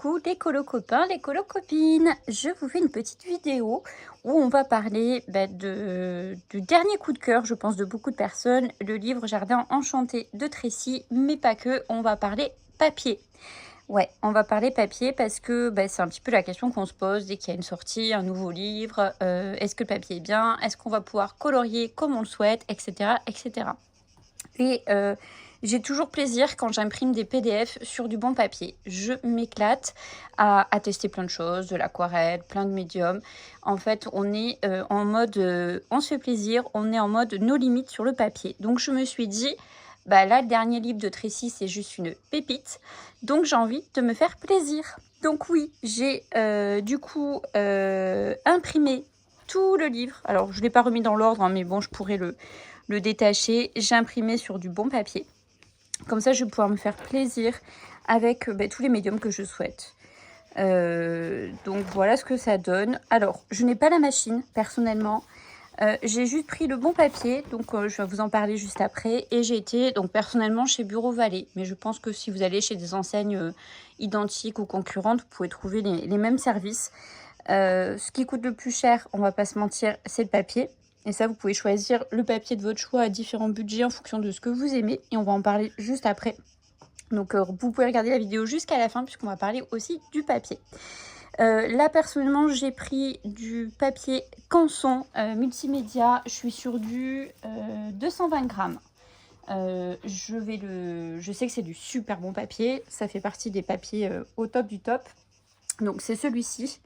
Coucou les colo copains, les colo copines. Je vous fais une petite vidéo où on va parler du dernier coup de cœur, je pense, de beaucoup de personnes, le livre Jardin enchanté de Tracy, mais pas que, on va parler papier. Ouais, on va parler papier parce que c'est un petit peu la question qu'on se pose dès qu'il y a une sortie, un nouveau livre. Est-ce que le papier est bien? Est-ce qu'on va pouvoir colorier comme on le souhaite, etc. etc. Et j'ai toujours plaisir quand j'imprime des PDF sur du bon papier. Je m'éclate à tester plein de choses, de l'aquarelle, plein de médiums. En fait, on est en mode, on se fait plaisir, on est en mode nos limites sur le papier. Donc je me suis dit, là, le dernier livre de Tracy, c'est juste une pépite. Donc j'ai envie de me faire plaisir. Donc oui, j'ai du coup imprimé tout le livre. Alors, je ne l'ai pas remis dans l'ordre, hein, mais bon, je pourrais le détacher. J'ai imprimé sur du bon papier. Comme ça, je vais pouvoir me faire plaisir avec tous les médiums que je souhaite. Donc, voilà ce que ça donne. Alors, je n'ai pas la machine, personnellement. J'ai juste pris le bon papier, donc je vais vous en parler juste après. Et j'ai été, donc personnellement, chez Bureau Vallée. Mais je pense que si vous allez chez des enseignes identiques ou concurrentes, vous pouvez trouver les mêmes services. Ce qui coûte le plus cher, on va pas se mentir, c'est le papier. Et ça, vous pouvez choisir le papier de votre choix à différents budgets en fonction de ce que vous aimez. Et on va en parler juste après. Donc, vous pouvez regarder la vidéo jusqu'à la fin puisqu'on va parler aussi du papier. Là, personnellement, j'ai pris du papier Canson multimédia. Je suis sur du 220 grammes. Je sais que c'est du super bon papier. Ça fait partie des papiers au top du top. Donc, c'est celui-ci.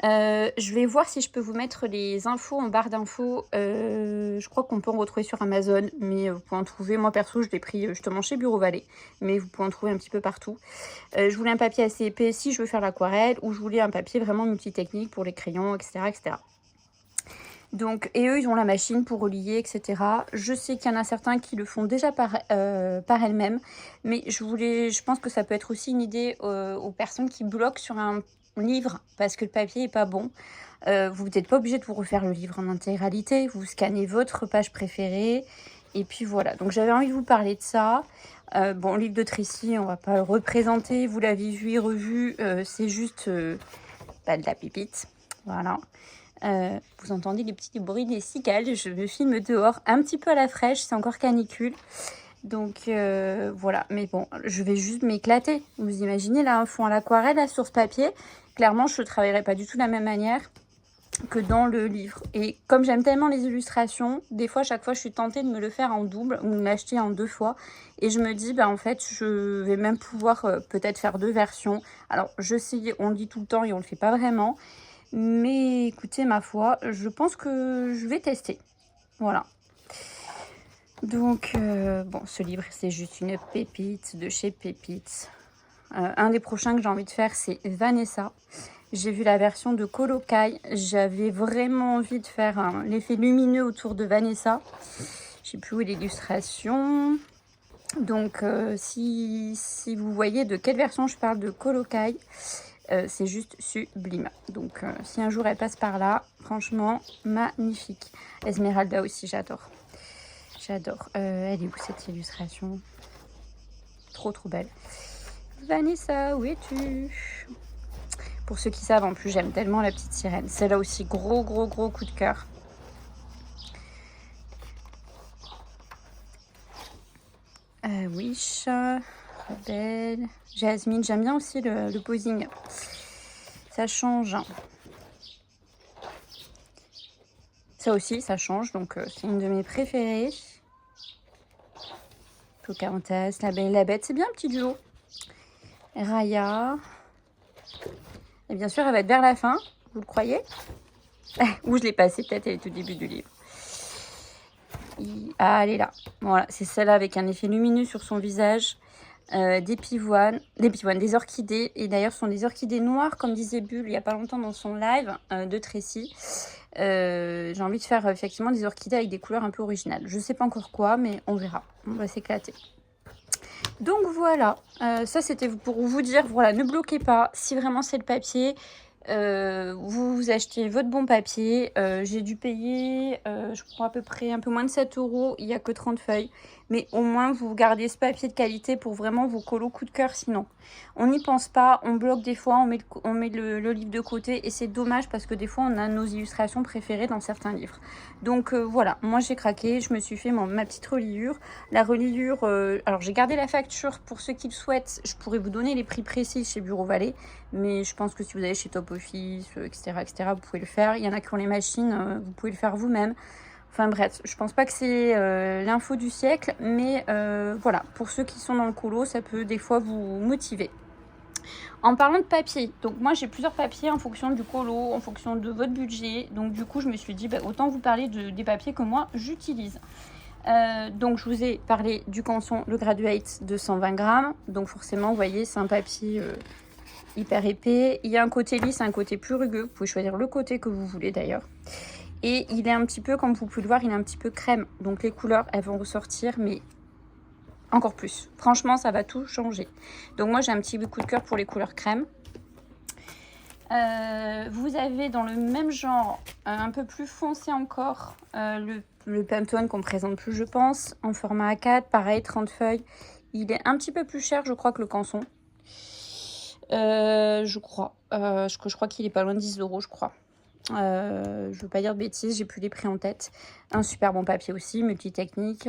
Je vais voir si je peux vous mettre les infos en barre d'infos. Je crois qu'on peut en retrouver sur Amazon, mais vous pouvez en trouver. Moi, perso, je l'ai pris justement chez Bureau Vallée, mais vous pouvez en trouver un petit peu partout. Je voulais un papier assez épais si je veux faire l'aquarelle, ou je voulais un papier vraiment multitechnique pour les crayons, etc. etc. Donc, et eux, ils ont la machine pour relier, etc. Je sais qu'il y en a certains qui le font déjà par elles-mêmes, mais je pense que ça peut être aussi une idée aux personnes qui bloquent sur un livre parce que le papier est pas bon. Vous n'êtes pas obligé de vous refaire le livre en intégralité, vous scannez votre page préférée et puis voilà. Donc j'avais envie de vous parler de ça. Bon, le livre de Tracy, on va pas le représenter, vous l'avez vu et revu, c'est juste de la pépite, voilà. Vous entendez les petits bruits des cigales, je me filme dehors, un petit peu à la fraîche, c'est encore canicule. Donc voilà, mais bon, je vais juste m'éclater. Vous imaginez là un fond à l'aquarelle là, sur ce papier. Clairement, je ne travaillerai pas du tout de la même manière que dans le livre. Et comme j'aime tellement les illustrations, des fois, chaque fois, je suis tentée de me le faire en double ou de l'acheter en 2 fois. Et je me dis, en fait, je vais même pouvoir peut-être faire 2 versions. Alors, je sais, on le dit tout le temps et on le fait pas vraiment. Mais écoutez, ma foi, je pense que je vais tester. Voilà. Donc, bon, ce livre, c'est juste une pépite de chez Pépites. Un des prochains que j'ai envie de faire, c'est Vanessa. J'ai vu la version de Colocaille. J'avais vraiment envie de faire l'effet lumineux autour de Vanessa. Je sais plus où est l'illustration. Donc, si vous voyez de quelle version je parle de Colocaille, c'est juste sublime. Donc, si un jour elle passe par là, franchement, magnifique. Esmeralda aussi, j'adore. J'adore. Elle est où cette illustration? Trop trop belle. Vanessa, où es-tu? Pour ceux qui savent, en plus, j'aime tellement la petite sirène. Celle-là aussi, gros coup de cœur. Wish, Rebelle, Jasmine. J'aime bien aussi le posing. Ça change. Ça aussi, ça change. Donc, c'est une de mes préférées. Pocahontas, La Belle et la Bête. C'est bien un petit duo. Raya. Et bien sûr, elle va être vers la fin. Vous le croyez? Ou je l'ai passée, peut-être elle est au début du livre. Ah, elle est là. Voilà, c'est celle-là avec un effet lumineux sur son visage. Des pivoines, des orchidées. Et d'ailleurs, ce sont des orchidées noires, comme disait Bulle il n'y a pas longtemps dans son live de Tracy. J'ai envie de faire effectivement des orchidées avec des couleurs un peu originales. Je ne sais pas encore quoi, mais on verra. On va s'éclater. Donc voilà, ça c'était pour vous dire, voilà, ne bloquez pas. Si vraiment c'est le papier, vous achetez votre bon papier. J'ai dû payer, je crois à peu près un peu moins de 7 €. Il n'y a que 30 feuilles. mais au moins vous gardez ce papier de qualité pour vraiment vos colos coup de cœur. Sinon on n'y pense pas, on bloque des fois, on met le livre de côté, et c'est dommage parce que des fois on a nos illustrations préférées dans certains livres. Donc voilà, moi j'ai craqué, je me suis fait ma petite reliure. La reliure, alors j'ai gardé la facture pour ceux qui le souhaitent. Je pourrais vous donner les prix précis chez Bureau Vallée, mais je pense que si vous allez chez Top Office, etc., vous pouvez le faire. Il y en a qui ont les machines, vous pouvez le faire vous-même. Enfin bref, je pense pas que c'est l'info du siècle, mais voilà, pour ceux qui sont dans le colo, ça peut des fois vous motiver. En parlant de papier, donc moi j'ai plusieurs papiers en fonction du colo, en fonction de votre budget. Donc du coup je me suis dit, autant vous parler des papiers que moi j'utilise. Donc je vous ai parlé du Canson, le Graduate de 120 grammes. Donc forcément, vous voyez, c'est un papier hyper épais. Il y a un côté lisse, un côté plus rugueux. Vous pouvez choisir le côté que vous voulez d'ailleurs. Et il est un petit peu, comme vous pouvez le voir, il est un petit peu crème. Donc les couleurs, elles vont ressortir, mais encore plus. Franchement, ça va tout changer. Donc moi, j'ai un petit coup de cœur pour les couleurs crème. Vous avez dans le même genre, un peu plus foncé encore, le Pantone qu'on présente plus, je pense, en format A4, pareil, 30 feuilles. Il est un petit peu plus cher, je crois, que le Canson. Je crois qu'il est pas loin de 10 €, je crois. Je veux pas dire de bêtises, j'ai plus les prix en tête. Un super bon papier aussi, multitechnique.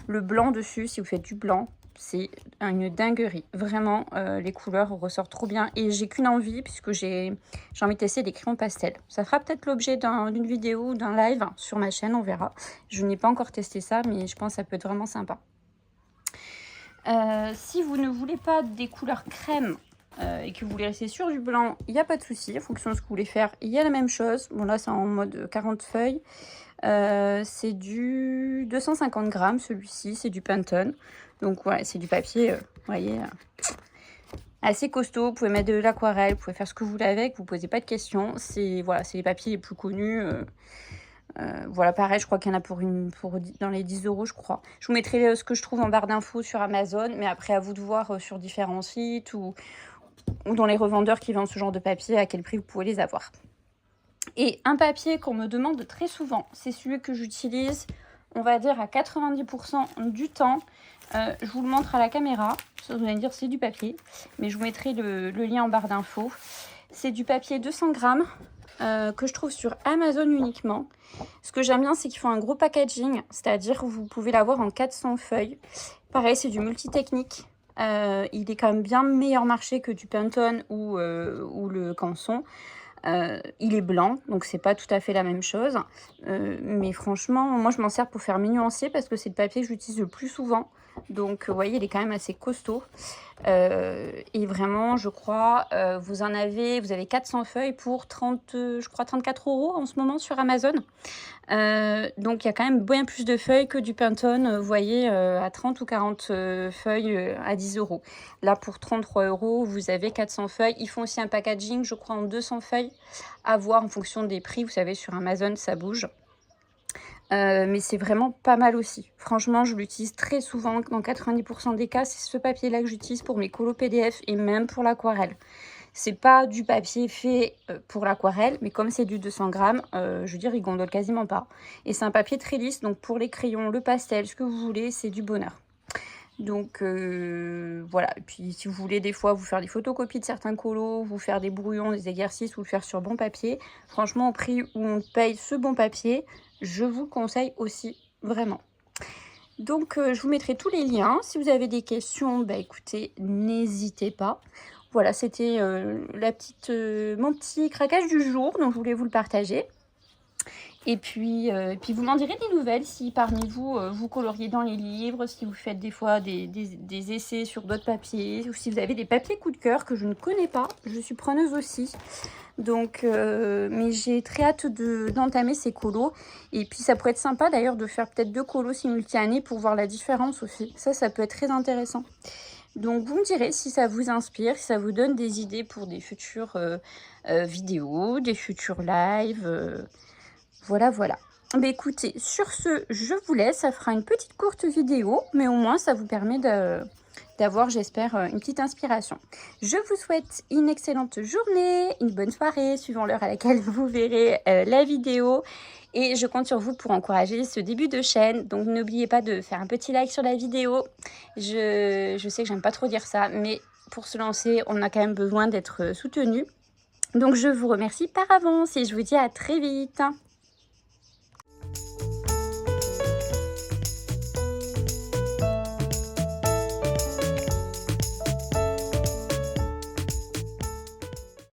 Le blanc dessus, si vous faites du blanc, c'est une dinguerie. Vraiment, les couleurs ressortent trop bien. Et j'ai qu'une envie, puisque j'ai envie de tester des crayons pastel. Ça fera peut-être l'objet d'une vidéo ou d'un live sur ma chaîne, on verra. Je n'ai pas encore testé ça, mais je pense que ça peut être vraiment sympa. Si vous ne voulez pas des couleurs crème, et que vous voulez rester sur du blanc, il n'y a pas de souci. En fonction de ce que vous voulez faire, il y a la même chose. Bon, là, c'est en mode 40 feuilles. C'est du 250 grammes, celui-ci. C'est du Pantone. Donc, voilà, c'est du papier, vous voyez, assez costaud. Vous pouvez mettre de l'aquarelle, vous pouvez faire ce que vous voulez avec. Vous ne posez pas de questions. Voilà, c'est les papiers les plus connus. Voilà, pareil, je crois qu'il y en a pour dans les 10 €, je crois. Je vous mettrai ce que je trouve en barre d'infos sur Amazon. Mais après, à vous de voir sur différents sites ou dans les revendeurs qui vendent ce genre de papier, à quel prix vous pouvez les avoir. Et un papier qu'on me demande très souvent, c'est celui que j'utilise, on va dire à 90% du temps. Je vous le montre à la caméra, vous allez me dire c'est du papier, mais je vous mettrai le lien en barre d'infos. C'est du papier 200 grammes que je trouve sur Amazon uniquement. Ce que j'aime bien, c'est qu'ils font un gros packaging, c'est-à-dire que vous pouvez l'avoir en 400 feuilles. Pareil, c'est du multitechnique. Il est quand même bien meilleur marché que du Pantone ou le Canson. Il est blanc, donc c'est pas tout à fait la même chose. Mais franchement, moi je m'en sers pour faire mes nuanciers parce que c'est le papier que j'utilise le plus souvent. Donc vous voyez, il est quand même assez costaud. Et vraiment, je crois, vous avez 400 feuilles pour 34 € en ce moment sur Amazon. Donc il y a quand même bien plus de feuilles que du Pantone, vous voyez, à 30 ou 40 feuilles à 10 €. Là, pour 33 €, vous avez 400 feuilles. Ils font aussi un packaging, je crois, en 200 feuilles, à voir en fonction des prix. Vous savez, sur Amazon, ça bouge. Mais c'est vraiment pas mal aussi. Franchement, je l'utilise très souvent. Dans 90% des cas, c'est ce papier-là que j'utilise pour mes colos PDF et même pour l'aquarelle. C'est pas du papier fait pour l'aquarelle, mais comme c'est du 200 grammes, je veux dire, il gondole quasiment pas. Et c'est un papier très lisse, donc pour les crayons, le pastel, ce que vous voulez, c'est du bonheur. Donc voilà, et puis si vous voulez des fois vous faire des photocopies de certains colos, vous faire des brouillons, des exercices ou le faire sur bon papier, franchement au prix où on paye ce bon papier, je vous le conseille aussi vraiment. Donc je vous mettrai tous les liens. Si vous avez des questions, écoutez, n'hésitez pas. Voilà, c'était mon petit craquage du jour, donc je voulais vous le partager. Et puis vous m'en direz des nouvelles si parmi vous, vous coloriez dans les livres, si vous faites des fois des essais sur d'autres papiers, ou si vous avez des papiers coup de cœur que je ne connais pas. Je suis preneuse aussi. Donc, mais j'ai très hâte d'entamer ces colos. Et puis ça pourrait être sympa d'ailleurs de faire peut-être 2 colos simultanés pour voir la différence aussi. Ça peut être très intéressant. Donc vous me direz si ça vous inspire, si ça vous donne des idées pour des futures vidéos, des futurs lives. Voilà. Écoutez, sur ce, je vous laisse. Ça fera une petite courte vidéo, mais au moins ça vous permet d'avoir, j'espère, une petite inspiration. Je vous souhaite une excellente journée, une bonne soirée, suivant l'heure à laquelle vous verrez la vidéo. Et je compte sur vous pour encourager ce début de chaîne. Donc n'oubliez pas de faire un petit like sur la vidéo. Je sais que j'aime pas trop dire ça, mais pour se lancer, on a quand même besoin d'être soutenu. Donc je vous remercie par avance et je vous dis à très vite.